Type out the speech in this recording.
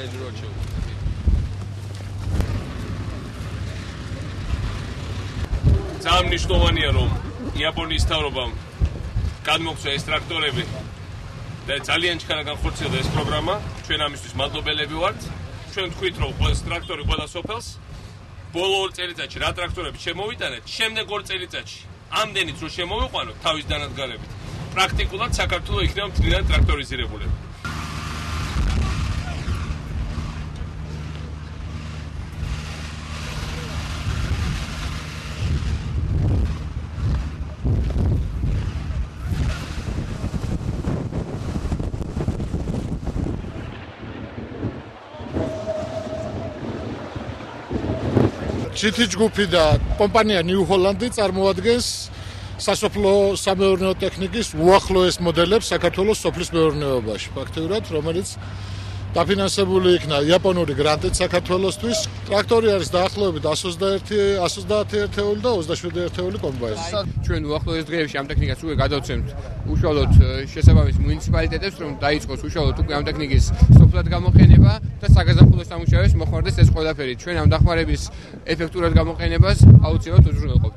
მენეჯერ როჩეულ. ძალიან მნიშვნელოვანია რომ იაპონიის მთავრობამ გადმოგვცვა ეს ტრაქტორები და ძალიან ჩქარა განხორციელდა ეს პროგრამა. ჩვენ ამისთვის მადლობელები ვართ. ჩვენ თქვით რომ ეს ტრაქტორი ყველა სოფელს ბოლო 2 წელიწადში რა ტრაქტორები შემოვიტანეთ, შემდეგ 2 წელიწადში ამდენიც რომ შემოვიყვანოთ თავის დანადგარებით. პრაქტიკულად საქართველოს იქნება მთლიანი ტრაქტორიზირებული. GT ჯგუფი და კომპანია New Holland წარმოადგენს სასოფლო სამეურნეო ტექნიკის უახლოეს მოდელებს საქართველოს სოფლის მეურნეობაში, ფაქტიურად, რომელიც დაფინანსებული იქნა იაპონური გრანტით საქართველოსთვის. ტრაქტორი არის დაახლოებით 130 ერთეული და 27 ერთეული კომბაინი. ჩვენ უახლოეს დღეებში ამ ტექნიკას უკვე გადავცემთ უშუალოდ შესაბამის მუნიციპალიტეტებს, რომ დაიწყოს უშუალოდ უკვე ამ ტექნიკის სოფლად გამოყენება და საგაზაფხულო სამუშაოებს მოხმარდეს ეს ყველაფერი. ჩვენ ამ დახმარების ეფექტურად გამოყენებას აუცილებლად უზრუნველყოფთ.